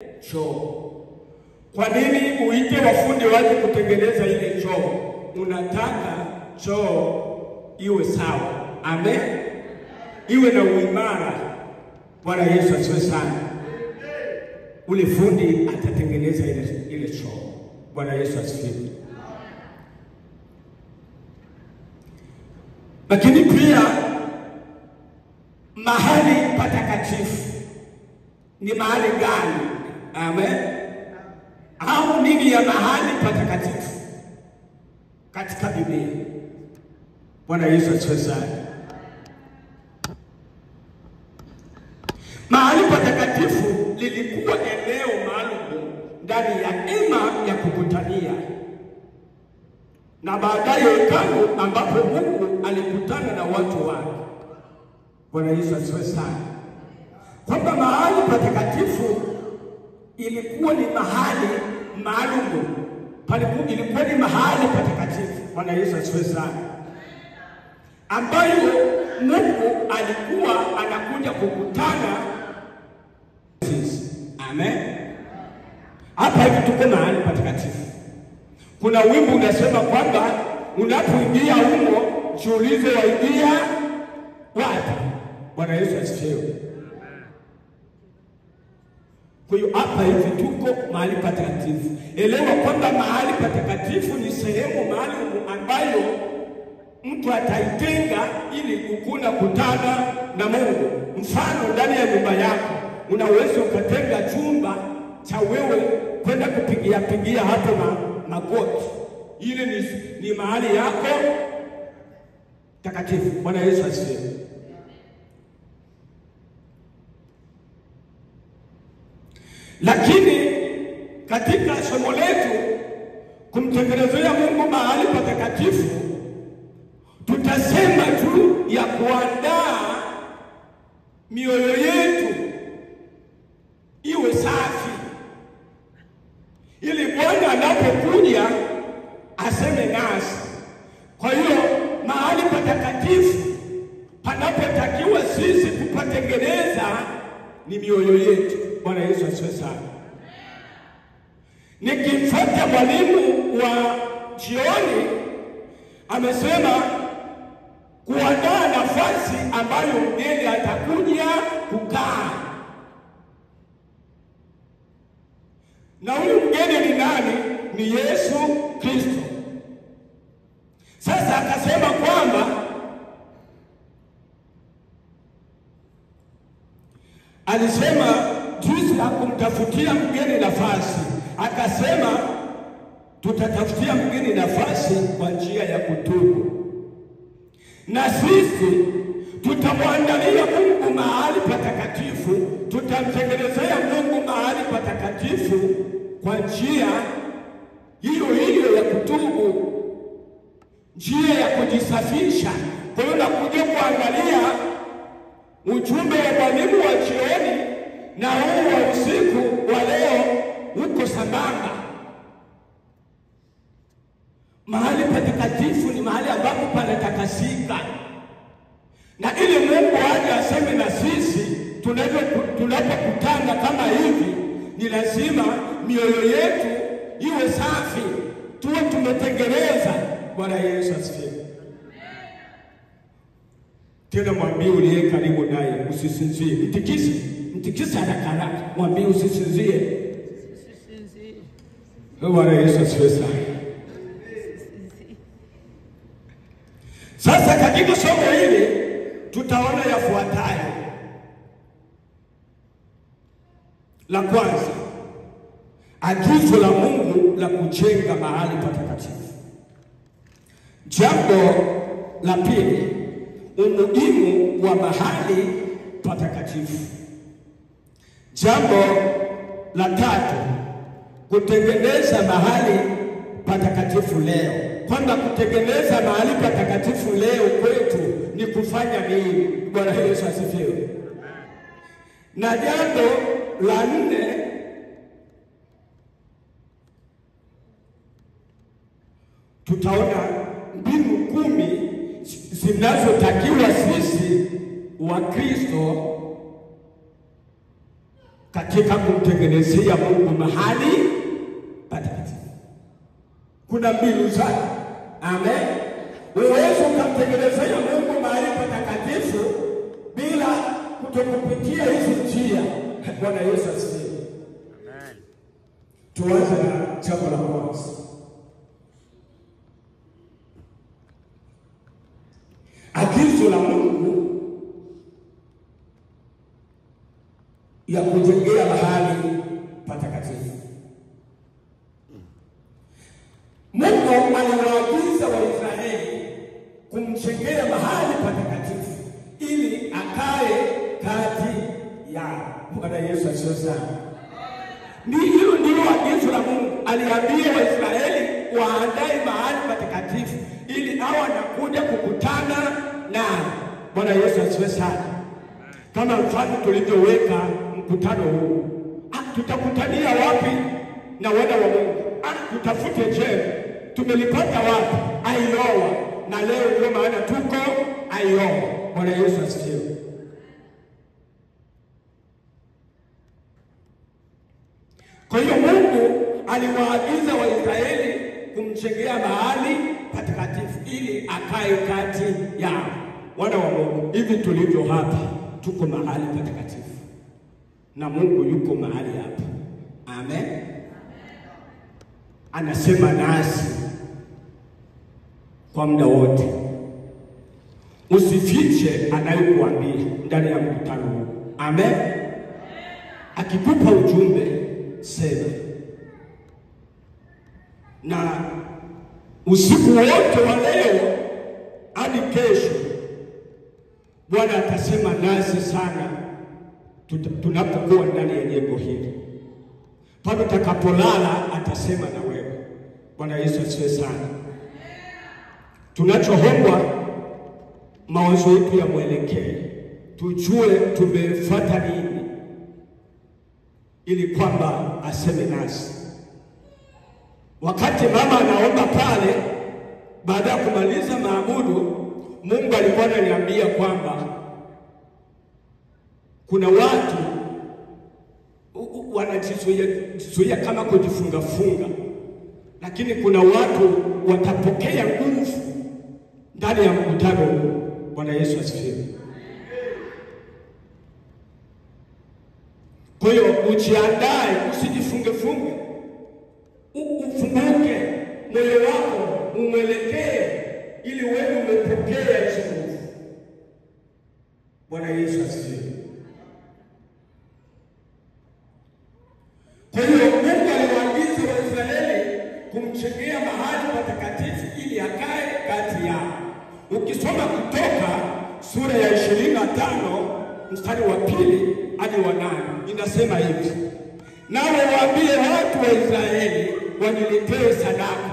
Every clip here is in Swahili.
choo. Kwa nini uite wafundi waje kutengeneza ile choo? Unataka choo iwe sawa. Amen. Iwe na uimara. Bwana Yesu asifiwe sana. Ule fundi atatengeneza ile choo. Bwana Yesu asifiwe. Lakini pia mahali patakatifu ni mahali gani? Amen. Au nini ya mahali patakatifu katika Biblia? Bwana Yesu asifiwe sana. Mahali patakatifu lilikuwa eneo maalum ndani ya hema ya kukutania, na baadaye hekalu ambapo Mungu alikutana na watu wake. Bwana Yesu asifiwe sana. Kwamba mahali patakatifu ilikuwa ni mahali maalum, ilikuwa ni mahali patakatifu. Bwana Yesu asifiwe sana, ambayo Mungu alikuwa anakuja kukutana. Amen. Hapa hivi tuko mahali patakatifu. Kuna wimbo unasema kwamba unapoingia humo jiulize waingia wapi. Bwana Yesu asifiwe. Kwa hiyo hapa hivi tuko mahali patakatifu. Elewa kwamba mahali patakatifu ni sehemu maalum ambayo mtu ataitenga ili kukuna kutana na Mungu. Mfano, ndani ya nyumba yako unaweza ukatenga chumba cha wewe kwenda kupigia hapo magoti. Ile ni mahali yako takatifu. Bwana Yesu asifiwe. Lakini katika somo letu kumtengenezea Mungu mahali patakatifu, tutasema tu ya kuandaa mioyo yetu iwe safi, ili Bwana anapokuja aseme nasi. Kwa hiyo mahali patakatifu panapotakiwa sisi kupatengeneza ni mioyo yetu. Bwana Yesu asifiwe sana. Nikimfuata mwalimu wa jioni, amesema kuandaa nafasi ambayo mgeni atakuja kukaa. Na huyu mgeni ni nani? Ni Yesu Kristo. Sasa akasema kwamba alisema jinsi ya kumtafutia mgeni nafasi. Akasema tutatafutia mgeni nafasi kwa njia ya kutubu. Na sisi tutamwandalia Mungu mahali patakatifu, tutamtengenezea Mungu mahali patakatifu kwa njia hiyo ya kutubu, njia ya kujisafisha. Kwa hiyo nakuja kuangalia ujumbe wa mwalimu wa jioni na huu wa usiku wa leo uko sambamba. Mahali patakatifu ni mahali ambapo panatakasika, na ili Mungu aje aseme na sisi tunapokutana kama hivi, ni lazima mioyo yetu iwe safi, tuwe tumetengeneza. Bwana Yesu asifiwe. Tena mwambie uliye karibu naye usisinzie. Mtikise haraka, mwambie usisinzie. Bwana Yesu asifiwe sana. Sasa katika somo hili tutaona yafuatayo. La kwanza, agizo la Mungu la kujenga mahali patakatifu. Jambo la pili, umuhimu wa mahali patakatifu. Jambo la tatu, kutengeneza mahali patakatifu leo. Kwamba kutengeneza mahali patakatifu leo kwetu ni kufanya nini? Bwana Yesu asifiwe. Na jambo la nne, tutaona mbinu 10 zinazotakiwa sisi wa Kristo katika kumtengenezea Mungu mahali patakatifu. Kuna mbinu zake. Amen. Uwezo kumtengenezea Mungu mahali patakatifu bila kutokupitia hizo njia. Bwana Yesu asifiwe. Amen. Tuanze na jambo la kwanza. Agizo la Mungu ya kujengea mahali patakatifu. Mungu aliwaagiza Waisraeli kumjengea mahali patakatifu ili akae kati yao. Bwana Yesu asifiwe sana. Hilo ndilo agizo la Mungu. Aliambia Waisraeli waandae mahali patakatifu ili hao wanakuja kukutana naye. Bwana Yesu asifiwe sana. Kama mfano tulivyoweka mkutano huu, tutakutania wapi na wana wa Mungu? Tutafute je, tumelipata wapi? Ailoa. Na leo ndio maana tuko Ailoa. Bwana Yesu asifiwe. Kwa hiyo Mungu aliwaagiza Waisraeli kumjengea mahali patakatifu ili akae kati yao. Wana wa Mungu, hivi tulivyo hapa tuko mahali patakatifu na Mungu yuko mahali hapa. Amen. Anasema nasi kwa muda wote. Usifiche anayokuambia ndani ya mkutano huu. Amen. Akikupa ujumbe sema. Na usiku wote wa leo hadi kesho Bwana atasema nasi sana tunapokuwa ndani ya jengo hili. Pale utakapolala atasema na wewe. Bwana Yesu asifiwe sana. Tunachoomba mawazo yetu ya mwelekeo, tujue tumefuata nini ili kwamba aseme nasi. Wakati mama anaomba pale baada ya kumaliza maabudu, Mungu alikuwa ananiambia kwamba kuna watu wanajizuia kama kujifunga, lakini kuna watu watapokea nguvu ndani ya mkutano huu. Bwana Yesu asifiwe. Kwa hiyo ujiandae, usijifunge, ufunguke moyo wako, umwelekee ili wewe umepokea hizo nguvu. Bwana Yesu asifiwe. Kwa hiyo Mungu aliwaagiza Waisraeli kumjengea mahali patakatifu ili akae kati yao. Ukisoma Kutoka sura ya 25 mstari wa 2 hadi wa 8 inasema hivi: nawe waambie watu wa Israeli waniletee sadaka,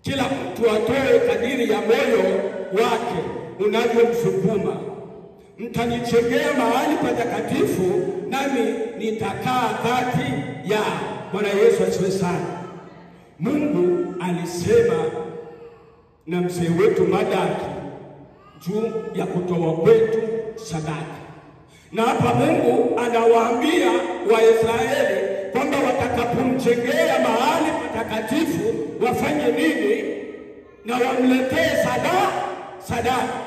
kila mtu atoe kadiri ya moyo wake unavyomsukuma. Mtanijengea mahali patakatifu, nami nitakaa kati yao. Bwana Yesu asifiwe sana. Mungu alisema na mzee wetu Madaki juu ya kutoa kwetu sadaka. Na hapa Mungu anawaambia Waisraeli kwamba watakapomjengea mahali patakatifu wafanye nini? Na wamletee sadaka.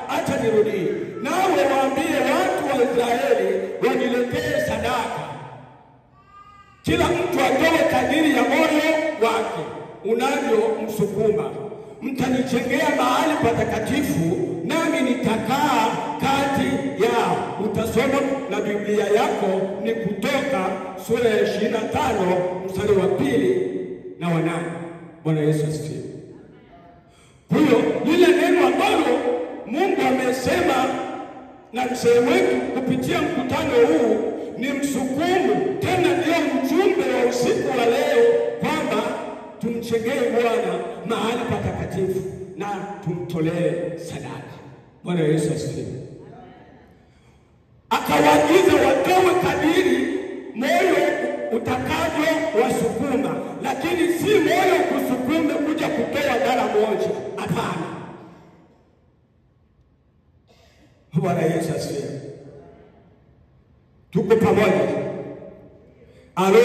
Acha nirudie. Nawe waambie watu wa Israeli waniletee sadaka, kila mtu atoe kadiri ya moyo wake unavyomsukuma. Mtanijengea mahali patakatifu, nami nitakaa kati yao. Utasoma na Biblia yako ni Kutoka sura ya 25 mstari wa 2 na wa 8. Bwana Yesu asifiwe. Huyo lile neno ambalo Mungu amesema na mzee wetu kupitia mkutano huu ni msukumo, tena ndio ujumbe wa usiku wa leo, kwamba tumjengee Bwana mahali patakatifu na tumtolee sadaka. Bwana Yesu asifiwe. Akawaagiza watoe kadiri moyo utakavyo wasukuma, lakini si moyo kusukume kuja kutoa dala moja. Hapana. Bwana Yesu asifiwe. Tuko pamoja. Alo.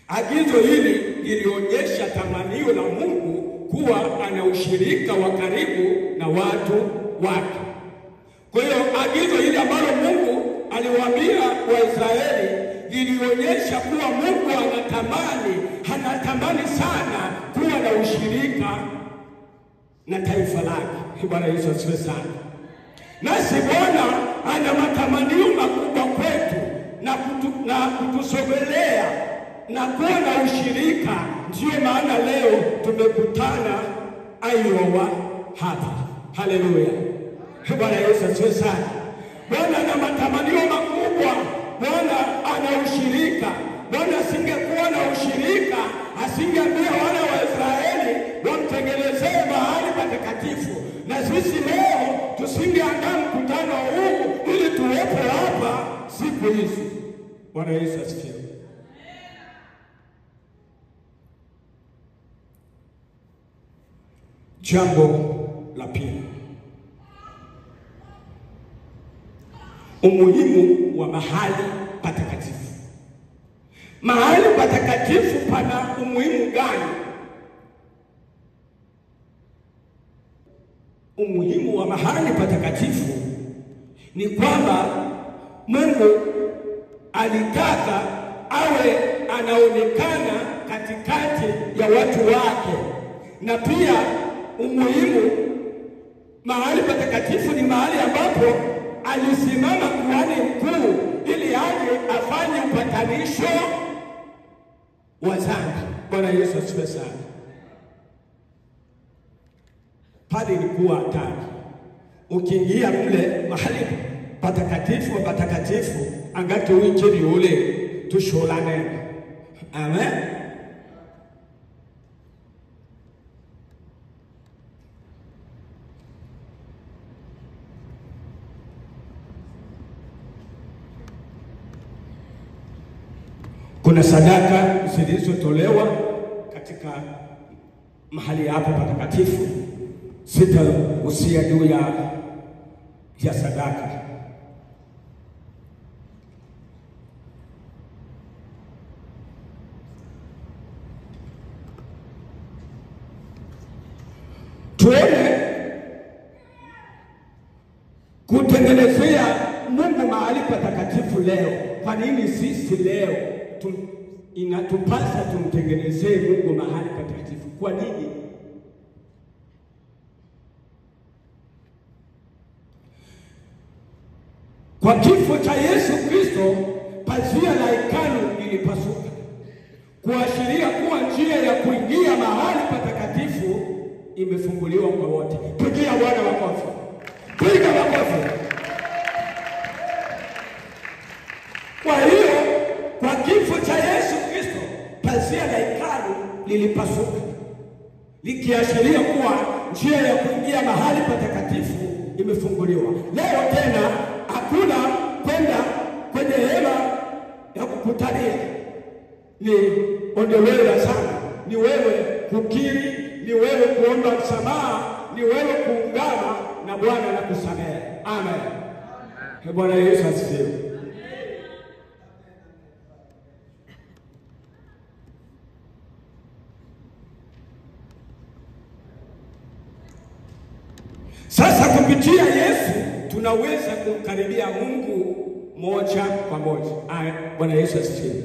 Agizo hili lilionyesha tamanio la Mungu kuwa ana ushirika wa karibu na watu wake. Kwa hiyo agizo hili ambalo Mungu aliwaambia Waisraeli lilionyesha kuwa Mungu anatamani sana kuwa na ushirika na taifa lake. Bwana Yesu asifiwe sana. Nasi Bwana ana matamanio makubwa kwetu na kutusogelea na kuwa na ushirika. Ndiyo maana leo tumekutana Iowa hapa. Haleluya. Bwana Yesu asifiwe sana. Bwana ana matamanio makubwa. Bwana ana ushirika. Bwana asingekuwa na ushirika, asingeambia wana wa Israeli wamtengenezee mahali patakatifu. Na sisi leo tusingeandaa mkutano huu ili tuwepo hapa siku hizi. Bwana Yesu asifiwe. Jambo la pili, umuhimu wa mahali patakatifu. Mahali patakatifu pana umuhimu gani? Umuhimu wa mahali patakatifu ni kwamba Mungu alitaka awe anaonekana katikati ya watu wake. Na pia umuhimu, mahali patakatifu ni mahali ambapo alisimama kuhani mkuu ili aje afanye upatanisho wa dhambi. Bwana Yesu asifiwe sana. Pale ilikuwa hatari. Ukiingia mle mahali patakatifu angati uinjili ule tusholane. Amen. Kuna sadaka zilizotolewa katika mahali hapo patakatifu. Sitagusia juu ya sadaka. Tuone kutengenezea Mungu mahali patakatifu leo. Kwa nini sisi leo inatupasa tumtengenezee Mungu mahali patakatifu? Kwa nini? Kwa kifo cha Yesu Kristo, pazia la hekalu lilipasuka, kuashiria kuwa njia ya kuingia mahali patakatifu imefunguliwa kwa wote. Pigia Bwana makofi. Piga makofi. Kwa hiyo kwa kifo cha Yesu Kristo, pazia la hekalu lilipasuka, likiashiria kuwa njia ya kuingia mahali patakatifu imefunguliwa. Leo tena hakuna kwenda kwenye hema ya kukutania, ni ondolewa sana. Ni wewe kukiri, ni wewe kuomba msamaha, ni wewe kuungana na Bwana na kusamehe. Amen. Bwana Yesu asifiwe. Sasa kupitia Yesu tunaweza kumkaribia Mungu moja kwa moja. Bwana Yesu asifiwe.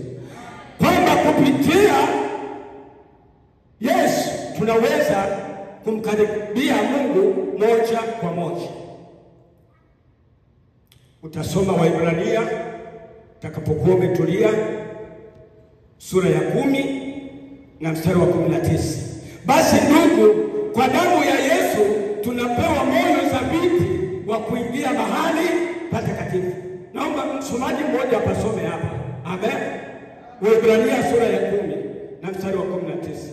Kwamba kupitia Yesu tunaweza kumkaribia Mungu moja kwa moja. Utasoma Waebrania utakapokuwa umetulia, sura ya 10 na mstari wa 19. Basi ndugu, kwa damu ya Yesu tunapewa moyo thabiti wa kuingia mahali patakatifu. Naomba msomaji mmoja apasome hapa. Amen. Waebrania sura ya 10 na mstari wa 19.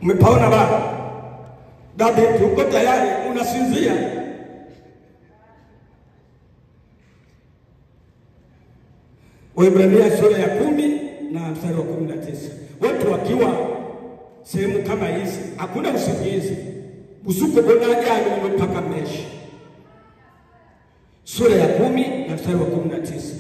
Umepaona baba? David, uko tayari? Unasinzia? Waebrania sura ya 10 na mstari wa 19. Watu wakiwa sehemu kama hizi, hakuna usingizi. Usuko bonaja ni mpaka meshi. Sura ya 10 na mstari wa 19.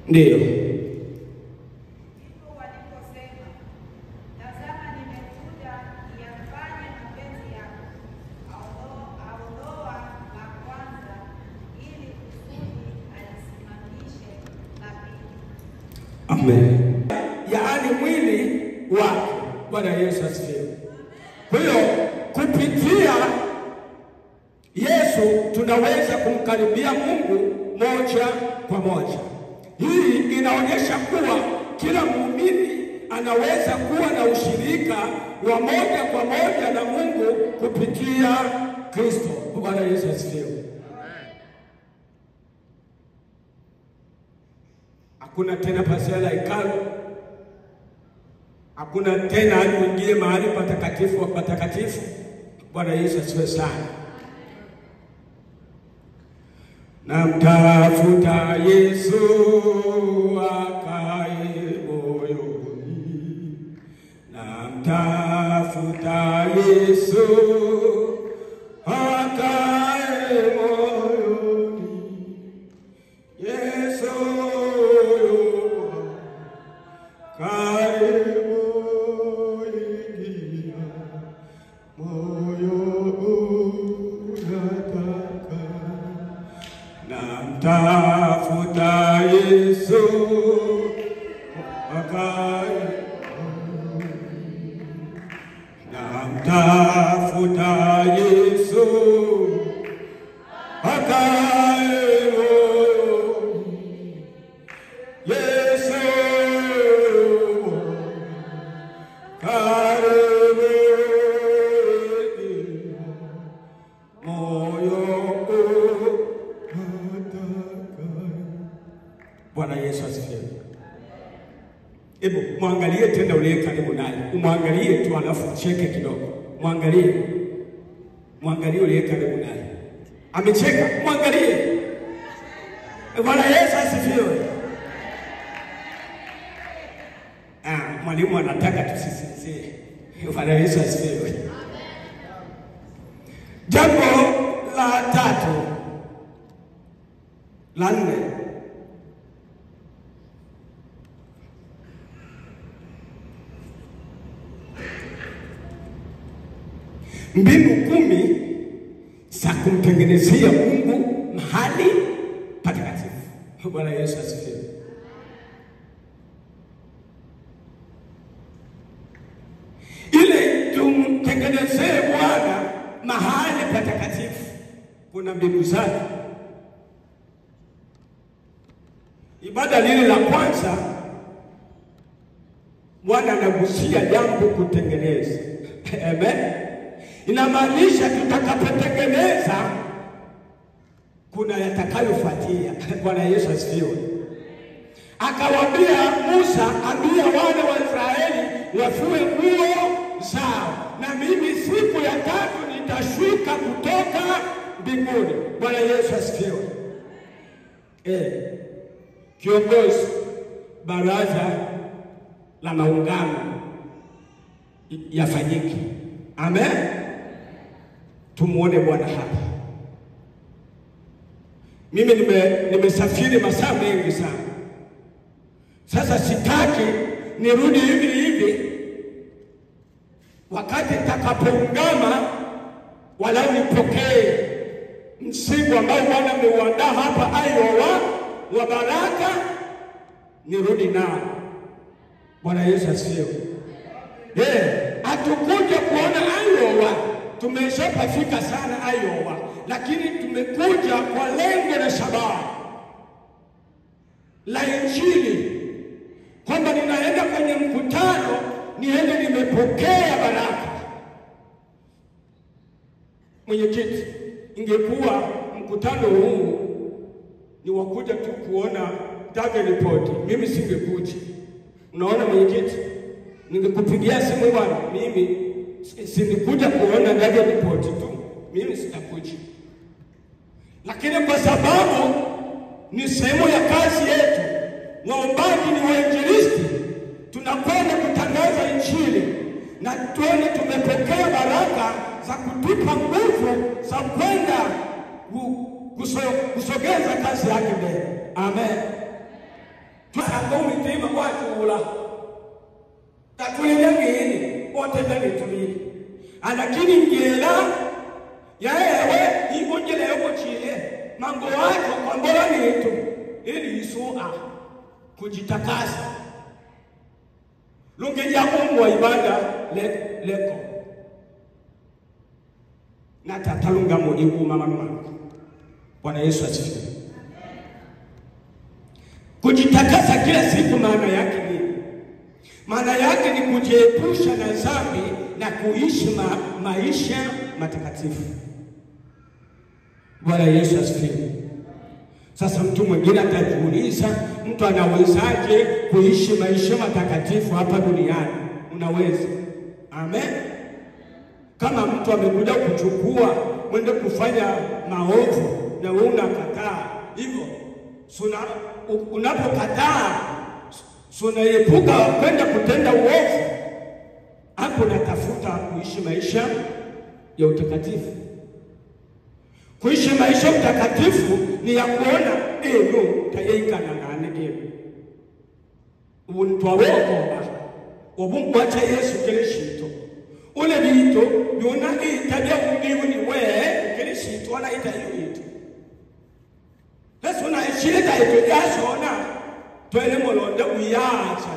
Ndio. Amen. Yaani mwili wake. Bwana Yesu asifiwe. Kwa hiyo kupitia Yesu tunaweza kumkaribia Mungu moja kwa moja. Hii inaonyesha kuwa kila muumini anaweza kuwa na ushirika wa moja kwa moja na Mungu kupitia Kristo. Bwana Yesu asifiwe. Hakuna tena pasela hekalu. Hakuna tena hadi mwingine mahali patakatifu wa patakatifu. Bwana Yesu asifiwe sana. Namtafuta Yesu akae moyoni. Namtafuta Yesu akae moyoni. Yesu karibu ingia moyo unataka. Namtafuta Yesu akae moyoni. Namtafuta Yesu akae moyoni. Yesu karibu ingia moyo unataka. Bwana Yesu asifiwe. Hebu muangalie tena ule karibu naye. Umwangalie tu alafu cheke kidogo. Muangalie. Muangalie ule karibu naye. Amecheka, muangalie. Bwana Yesu asifiwe. Mwalimu anataka tusisinzie. Bwana Yesu asifiwe. Jambo la 3. La 4. Mbinu 10 za kumtengenezea Mungu mahali patakatifu. Bwana Yesu asifiwe. Ile tumtengenezee Bwana mahali patakatifu, kuna mbinu zake. Ibada lile la kwanza, Bwana anagusia jambo kutengeneza. Amen. Inamaanisha tutakapotengeneza kuna yatakayofuatia. Bwana Yesu asifiwe. Akawaambia Musa, ambia wana wa Israeli wafue nguo zao, na mimi siku ya 3 nitashuka kutoka mbinguni. Bwana Yesu asifiwe. Kiongozi baraza la maungano yafanyike. Amen. Tumuone Bwana hapa. Mimi nimesafiri masaa mengi sana. Sasa sitaki nirudi hivi. Wakati nitakapoungama wala nipokee msigu ambao Bwana ameuandaa hapa Iowa wa baraka, nirudi nao. Bwana Yesu asifiwe. Hatukuja kuona Iowa, tumeshapafika sana Iowa, lakini tumekuja kwa lengo na shabaha la Injili, kwamba ninaenda kwenye mkutano niende nimepokea baraka. Mwenyekiti, ingekuwa mkutano huu ni wakuja tu kuona David report, mimi singekuja. Unaona mwenyekiti? ningekupigia simu bwana, mimi sinikuja kuona ndege report tu, mimi sitakuja. Lakini kwa sababu ni sehemu ya kazi yetu, waombaji ni wainjilisti, tunakwenda kutangaza injili na tuone tumepokea baraka za kutupa nguvu za kwenda kusogeza kazi yake mbele. Amen. Tuango mitima watu ula tatulia ngini wote ndani tumili lakini ngela yaewe ibonjele yoko chile mambo wako kwa mbora nitu ili isua kujitakasa lunge ya Mungu wa ibada leko na tatalunga mudiku mama mama. Bwana Yesu asifiwe. Kujitakasa kila siku maana yake ni maana yake ni kujiepusha na dhambi na kuishi maisha matakatifu. Bwana Yesu asifiwe. Sasa mtu mwingine atajiuliza, mtu anawezaje kuishi maisha matakatifu hapa duniani? Unaweza. Amen. Kama mtu amekuja kuchukua mwende kufanya maovu na wewe unakataa, hivyo unapokataa unaepuka kwenda kutenda uovu, hapo unatafuta kuishi maisha ya utakatifu. Kuishi maisha utakatifu ni ya kuona eno tayeikana nane ubuntu wako obungu acha Yesu Kristo ule bito yona itabia ungiwe ni wewe Kristo wala itayiwito lesona ishirika yetu yashona twele molonda uyacha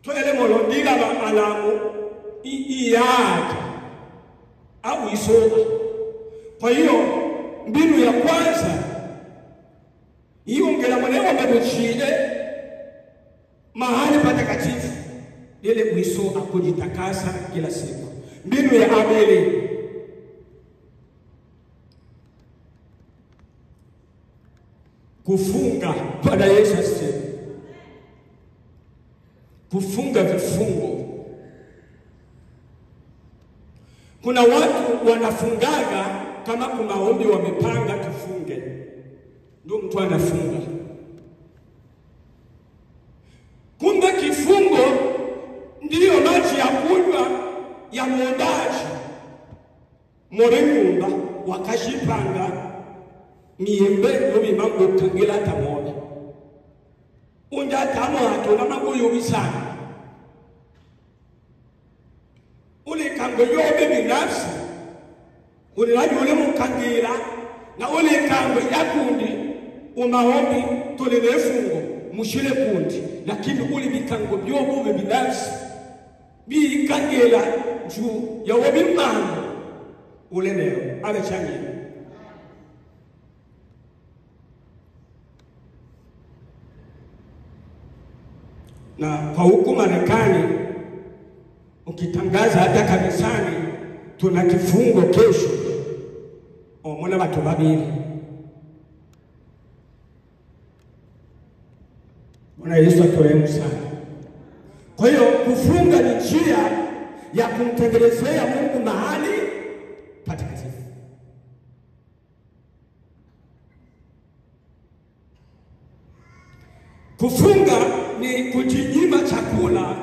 twele molondira ba alamu iyacha au isoka. Kwa hiyo mbinu ya kwanza iongela mwenyewe mbebuchile mahali patakatifu ile mwiso akujitakasa kila siku. Mbinu ya Abeli, kufunga. Bwana Yesu asifiwe. Kufunga vifungo. Kuna watu wanafungaga kama kuna ombi wamepanga tufunge, ndio mtu anafunga. Kumbe kifungo ndiyo maji ya kunywa ya mwombaji. Mwenyumba wakashipanga miembe lobima ukangela tamoja unja tamo hatona magoyo bisana ule kangoyo binafsi ule wadi ule mukangela na ule kango yakundi umaombi tolenefungo mushile kundi, lakini ule bikango byobo binafsi bikangela juu ya wabimanga ule leo abechangira. Na kwa huku Marekani ukitangaza hata kanisani tuna kifungo kesho, omona watu babili. Bwana Yesu atubariki sana. Kwa hiyo kufunga ni njia ya kumtengenezea Mungu mahali patakatifu. Kufunga ni kujinyima chakula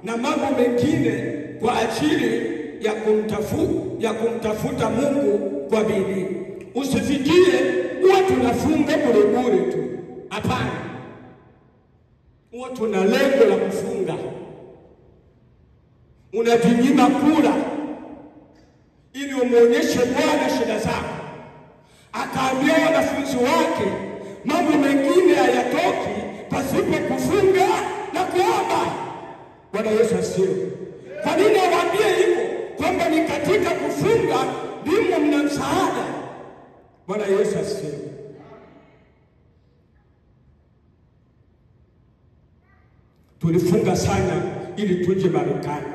na mambo mengine kwa ajili ya kumtafuta Mungu kwa bidii. Usifikirie watu nafunga bure tu. Hapana. Watu na lengo la kufunga. Unajinyima kula ili umuonyeshe Bwana shida zako. Akaambia wanafunzi wake mambo mengine hayatoki pasipo kufunga na kuomba. Bwana Yesu asifiwe. Kwa nini awaambie hivyo? Kwamba ni katika kufunga ndimo mna msaada. Bwana Yesu asifiwe. Tulifunga sana ili tuje Marekani.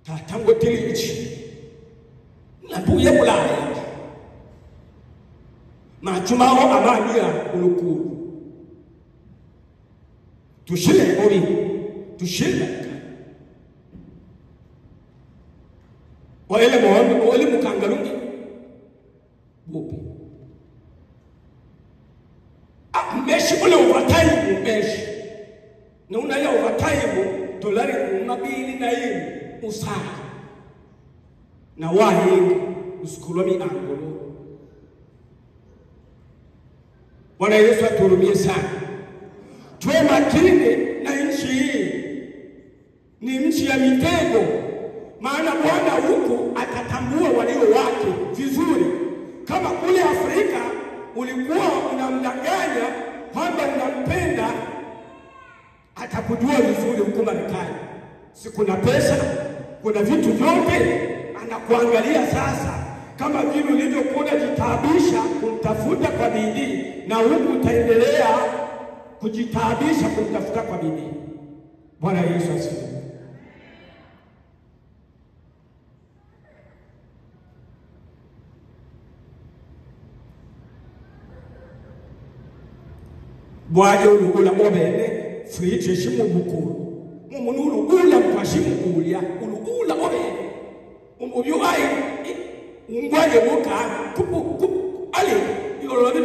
Tatango tilichi nabuye Ulaya machumao amania ulukuru tushile obi tushirika waele mwondo waele mukangalungi bupi meshi ule overtime meshi na unaya overtime dolari 200 usaka na wahi usikulami angolo. Bwana Yesu aturumie sana. Tuwe makini na nchi hii. Ni nchi ya mitego. Maana Bwana huku atatambua walio wake vizuri. Kama kule Afrika ulikuwa unamdanganya kwamba unampenda, atakujua vizuri huko Marekani. Si kuna pesa, kuna vitu vyote, anakuangalia sasa. Kama vile ulivyokuwa jitabisha kumtafuta kwa bidii, na huku utaendelea kujitabisha kumtafuta kwa bidii. Bwana Yesu asifiwe. Bwaje ulugula obene friche shimu bukuru. Umuntu ulugula mkwashimu kulia, ulugula obene. Uyu ai ungwaje woka kupu ale yorobe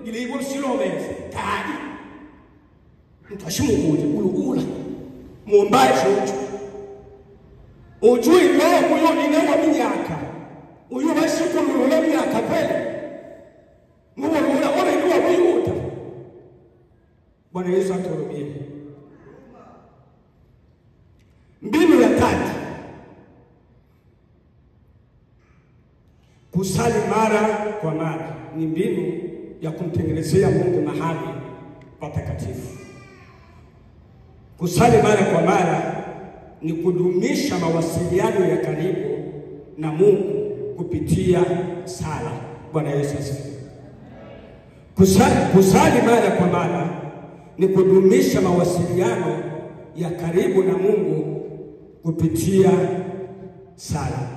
gilibo silomese tadi. Mkwashimu kulia ulugula. Mumbai chocho. Ujui no muyo ninawa minyaka. Uyu bashiko lulula minyaka pele. Ngulula obene wa buyuta. Bwana Yesu aturumie. Mbinu ya tatu, kusali mara kwa mara, ni mbinu ya kumtengenezea Mungu mahali patakatifu. Kusali mara kwa mara ni kudumisha mawasiliano ya karibu na Mungu kupitia sala. Bwana Yesu asifiwe. Kusali mara kwa mara ni kudumisha mawasiliano ya karibu na Mungu kupitia sala.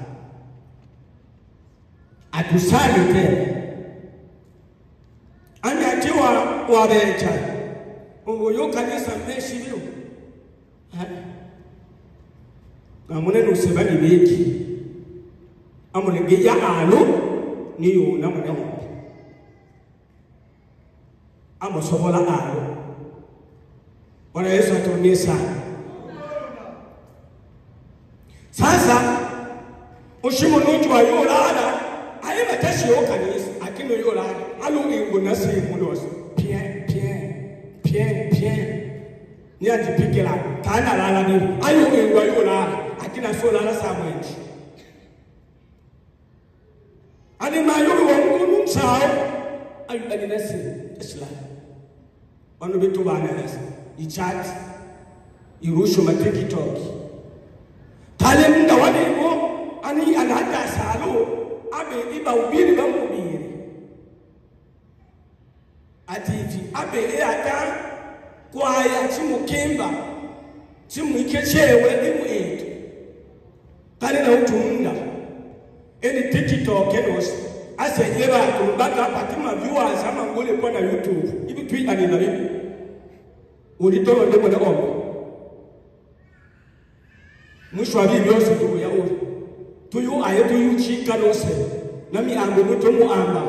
Atusali tena. Anatiwa wabecha. Uyo kanisa meshi leo. Ngamune nusebani beki. Amulenge ya alo niyo namune hope. Amosobola alo. Bwana Yesu aturumie sana. Sasa ushimo nuju wa yolala ayeba tashi kanisa akino yolala alu ingunasi mudosi pien ni ajipikela kana lala ni ayu ingwa yolala akina solala samwenji ani mayulu wa ngunu msao ayu alinasi islam wanu bitu bana nasi ichat irusho TikTok tale munda walimu ani anada salo abe iba ubiri bamubiri ativi abe ata kwaya chimukimba chimwikechewe imwetu tale na utunda eni TikTok enos asejeba kumbaka patima viewers ama ngole kwa na YouTube ibi twi ani na bibi ulitoro ndemo na ombo mwisho wa bibi yose ndugu ya uli tuyu ayetu yuchika nose nami ambo mutomu amba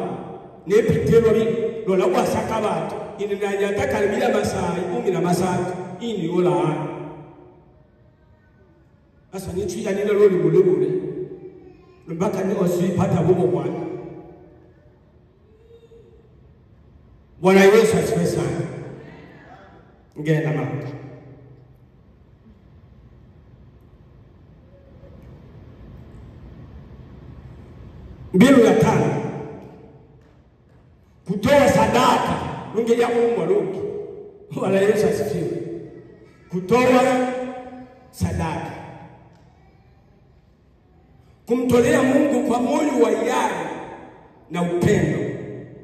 nepitero bi lola kwa sakabatu ini najata karibia masai 10 ini yola asa ni twi yanina loli bulebule mbaka ni osipata bobo bwana. Bwana Yesu asifiwe sana. Ngenda mama. Mbinu ya tano, kutoa sadaka. Lungi ya Mungu lungi. Bwana Yesu asifiwe. Kutoa sadaka, kumtolea Mungu kwa moyo wa hiari na upendo.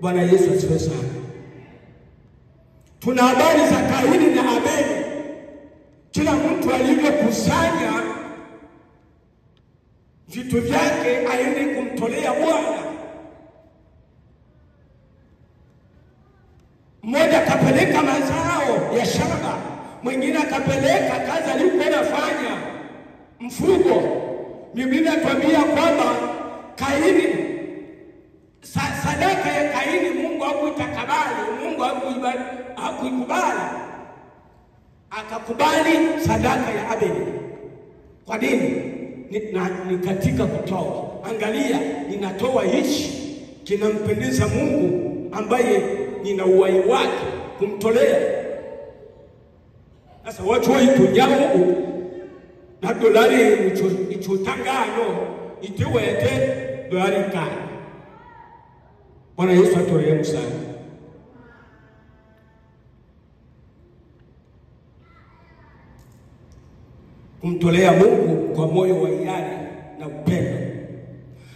Bwana Yesu asifiwe sana. Tuna habari za Kaini na Abeli. Kila mtu alivyokusanya vitu vyake aende kumtolea Bwana. Mmoja kapeleka mazao ya shamba, mwingine akapeleka kazi alikuwa anafanya mfugo. Biblia inatuambia kwamba Kaini, sadaka ya Kaini Mungu hakuitakabali, Mungu hakuikubali. Akakubali sadaka ya Abeli. Kwa nini? Ni katika kutoa. Angalia, ninatoa hichi kinampendeza Mungu ambaye nina uhai wake kumtolea. Sasa watu waitunya Mungu na dolari ichotangano itiwete dolari kani. Bwana Yesu aturehemu sana. Kumtolea Mungu kwa moyo wa hiari na upendo.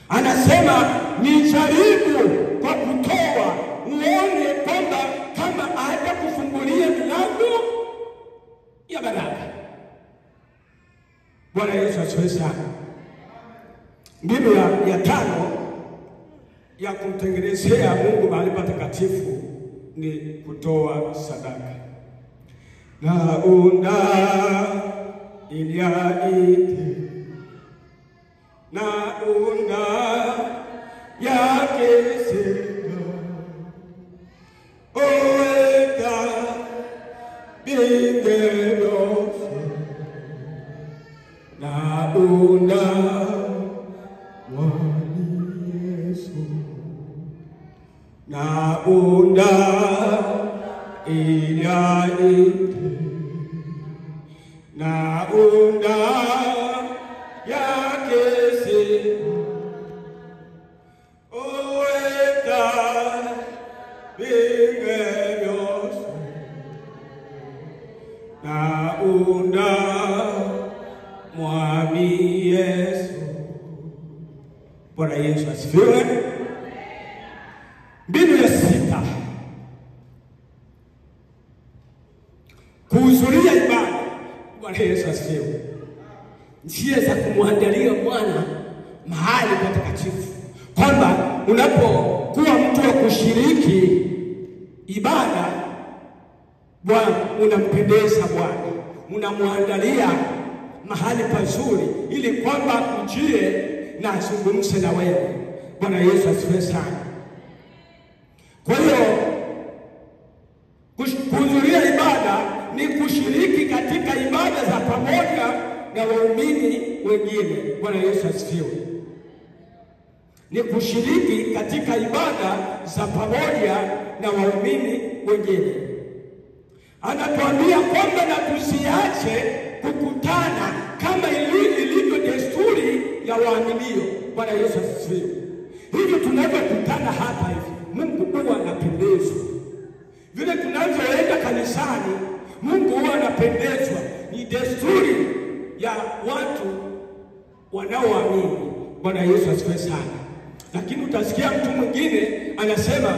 Anasema nijaribu kwa kutoa, uone kwamba kama hata kufungulia milango ya baraka. Bwana Yesu asifiwe sana. Mbinu ya tano ya kumtengenezea Mungu mahali patakatifu ni kutoa sadaka. Naunda iliaite naunda yake sema oeta bingero naunda wani Yesu naunda iliaite naunda yake sema oeta bingero naunda mwami Yesu. Bwana Yesu asifiwe. Mbinu ya sita, kuhudhuria ibada. Bwana Yesu asifiwe. Njia za kumwandalia Bwana mahali patakatifu, kwamba unapokuwa mtu wa kushiriki ibada, Bwana unampendeza Bwana, unamwandalia mahali pazuri ili kwamba ujie na azungumze na wewe. Bwana Yesu asifiwe sana. Kwa hiyo kuhudhuria ibada ni kushiriki katika ibada za pamoja na waumini wengine. Bwana Yesu asifiwe. Ni kushiriki katika ibada za pamoja na waumini wengine. Anatuambia kwamba na tusiache kukutana kama ilivyo desturi ya waaminio. Bwana Yesu asifiwe. Hivi tunavyokutana hapa hivi, Mungu huwa anapendezwa. Vile tunavyoenda kanisani, Mungu huwa anapendezwa. Ni desturi ya watu wanaoamini. Bwana Yesu asifiwe sana. Lakini utasikia mtu mwingine anasema,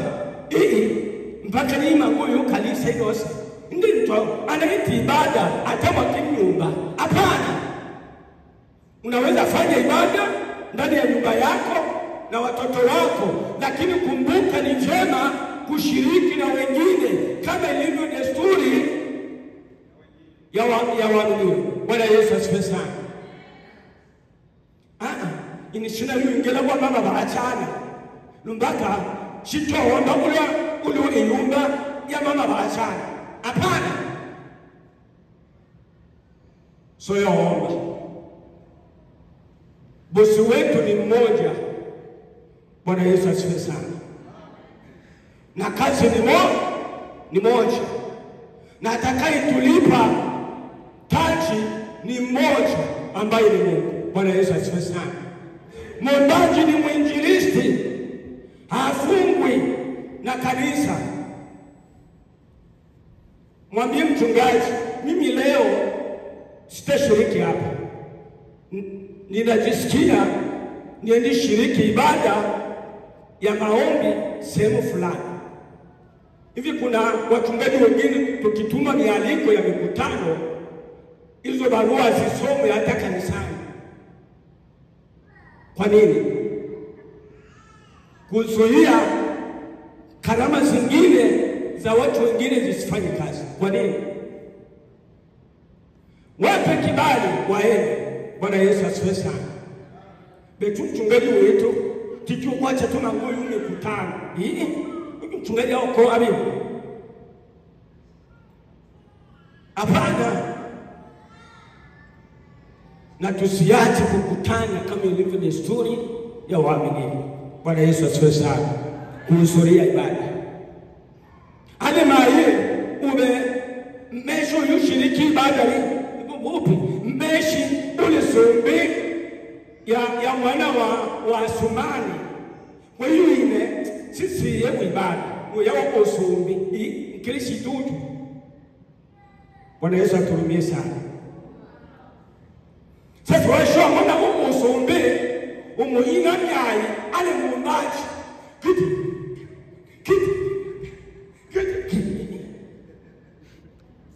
mpaka nima huyu kanisa yose ndito anaiti ibada hata wakinyumba. Hapana. Unaweza fanya ibada ndani ya nyumba yako na watoto wako, lakini kumbuka ni njema kushiriki na wengine kama ilivyo desturi ya waaminio. Bwana Yesu asifiwe sana. Inishina yuingela kwa mama baachana lumbaka shitoomba ulu inyumba ya mama baachana. Hapana. So yaomba. Bosi wetu ni mmoja. Bwana Yesu asifiwe sana. Na kazi ni moja. Na atakayetulipa taji ni mmoja ambaye ni Mungu. Bwana Yesu asifiwe sana. Mwombaji ni mwinjilisti, hafungwi na kanisa. Mwambie mchungaji, mimi leo sitashiriki hapa. Ninajisikia niende shiriki ibada ya maombi sehemu fulani. Hivi kuna wachungaji wengine tukituma mialiko ya mikutano, hizo barua zisomwe hata kanisani. Kwa nini? Kuzuia karama zingine za watu wengine zisifanye kazi. Kwa nini? wape kibali waende. Bwana Yesu asifiwe sana. Betu mchungaji wetu tikiwacha tuna ngoyo mikutano hii mchungaji wako abi hapana, na tusiache kukutana kama ilivyo desturi ya waamini. Bwana Yesu asifiwe sana. Kuhudhuria ibada ale maye ube mesho yushiriki ibada ni upi meshi ule sombe ya mwana wa Sumani wewe ine sisi yewe ibada wewe osombe ikirishi tutu. Bwana Yesu aturumie sana. Sasa washo mwana osombe umuina nyai ale mumbaji kiti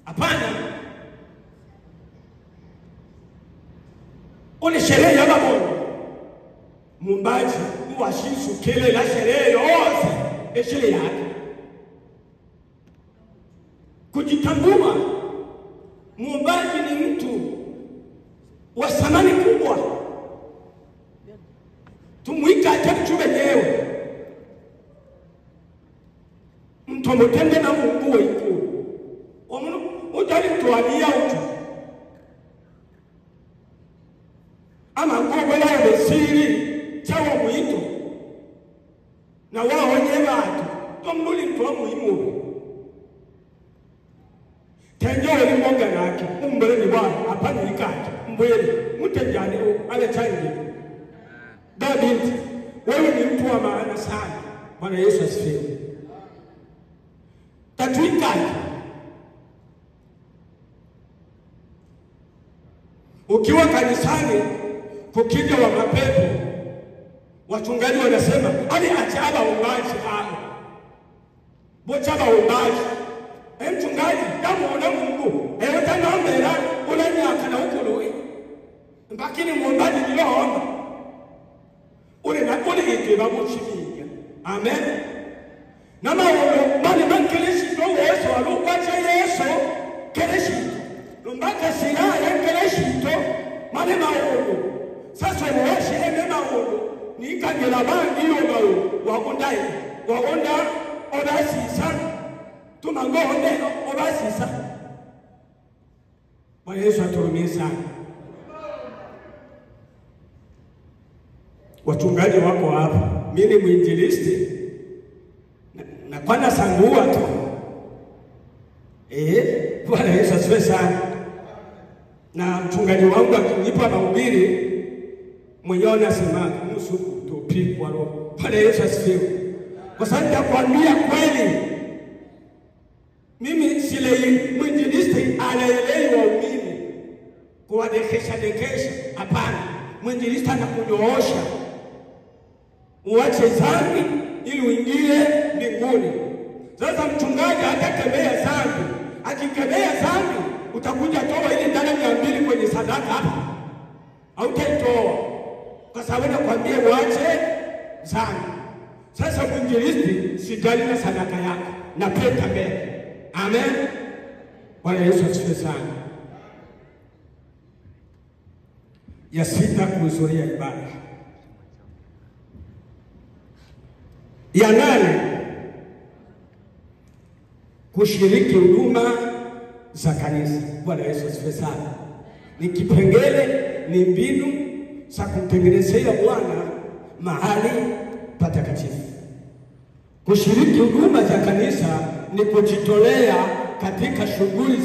hapana. Ole sherehe ya babono mumbaji uwashisu kele la sherehe yose eshele yake kujitambua. Mumbaji ni mtu wa thamani kubwa, tumuika atakuchube leo mtu mtende na Mungu wetu omunu utali mtuania utu ama ngogo la besiri chawo mwito na wao wenye watu tomuli mtu muhimu tenjo ni monga nake umbele ni bwana hapa ni kati mbele mtenjani ale changi David wewe ni mtu wa maana sana. Bwana Yesu asifiwe. Tatuikani ukiwa kanisani kukija wa mapepo wachungaji wanasema ali achaba umaji hao bochaba umaji mchungaji damuona Mungu tanaombera unanyaka na ukuluwe mbakini muombaji niloomba ule nakole yeke babuchimiya. Amen. Nama ulo mali mankeleshi do Yesu alukwacha Yesu keleshi lumbaka sila ya keleshi to mali maulu sasa washi eme maulu ni kagela bangi yo maulu waonda obasisa tumangonde obasisa. Bwana Yesu aturumie sana. Wachungaji wako hapa, mimi mwinjilisti na kwana sangua tu. Bwana Yesu asifiwe sana. Na mchungaji wangu akinipa mahubiri mwenyewe anasema nusu tupikwa roho. Bwana Yesu asifiwe. Kwa sababu nitakwambia kweli, mimi sile mwinjilisti anaelewa waumini kuwadekesha hapana. Mwinjilisti anakunyoosha uache dhambi ili uingie mbinguni. Sasa mchungaji atakemea dhambi, akikemea dhambi utakuja toa ile ndani ya 200 kwenye sadaka hapa hautaitoa kwa sababu nakwambia uache dhambi. Sasa mwinjilisti sijali na sadaka yako na peta mbele. Amen. Bwana Yesu asifiwe sana. Ya sita, kuhudhuria ibada. Ya 8, kushiriki huduma za kanisa. Bwana Yesu asifiwe sana. Ni kipengele, ni mbinu za kumtengenezea Bwana mahali patakatifu. Kushiriki huduma za kanisa ni kujitolea katika shughuli za